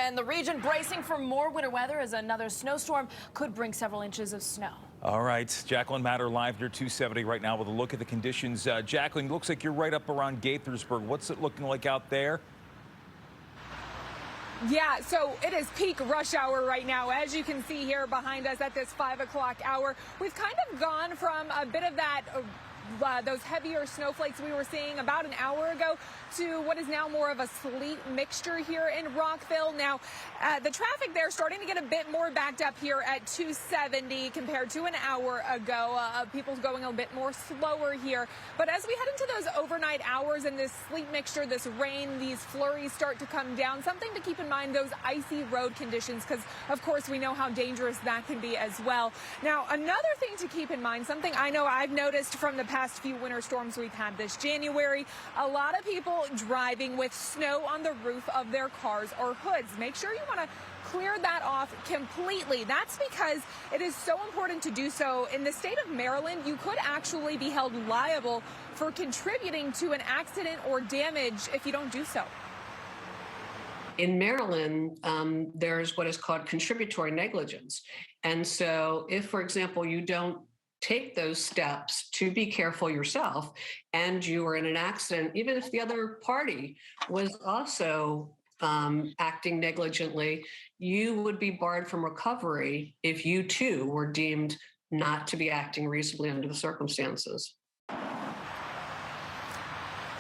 and the region bracing for more winter weather as another snowstorm could bring several inches of snow. All right, Jacqueline Matter live near 270 right now with a look at the conditions. Jacqueline, looks like you're right up around Gaithersburg. What's it looking like out there? Yeah, so it is peak rush hour right now. As you can see here behind us at this 5 o'clock hour, we've kind of gone from a bit of that those heavier snowflakes we were seeing about an hour ago to what is now more of a sleet mixture here in Rockville. Now, the traffic there starting to get a bit more backed up here at 270 compared to an hour ago. People's going a bit more slower here. But as we head into those overnight hours and this sleet mixture, this rain, these flurries start to come down, something to keep in mind, those icy road conditions, because, of course, we know how dangerous that can be as well. Now, another thing to keep in mind, something I know I've noticed from the past few winter storms we've had this January, a lot of people driving with snow on the roof of their cars or hoods. Make sure you want to clear that off completely. That's because it is so important to do so. In the state of Maryland, you could actually be held liable for contributing to an accident or damage if you don't do so. In Maryland, there's what is called contributory negligence. And so if, for example, you don't take those steps to be careful yourself and you were in an accident, even if the other party was also acting negligently, you would be barred from recovery if you too were deemed not to be acting reasonably under the circumstances.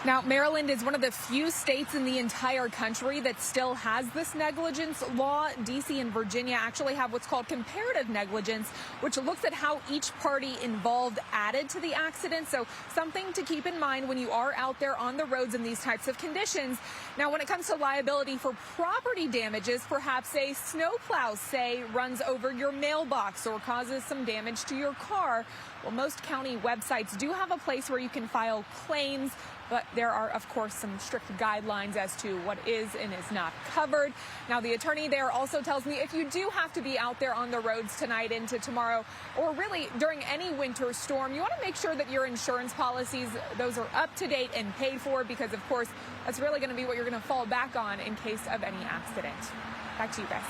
Now, Maryland is one of the few states in the entire country that still has this negligence law. D.C. and Virginia actually have what's called comparative negligence, which looks at how each party involved added to the accident. So something to keep in mind when you are out there on the roads in these types of conditions. Now, when it comes to liability for property damages, perhaps a snowplow, say, runs over your mailbox or causes some damage to your car. Well, most county websites do have a place where you can file claims, but there are, of course, some strict guidelines as to what is and is not covered. Now, the attorney there also tells me if you do have to be out there on the roads tonight into tomorrow, or really during any winter storm, you want to make sure that your insurance policies, those are up to date and paid for, because, of course, that's really going to be what you're going to fall back on in case of any accident. Back to you guys.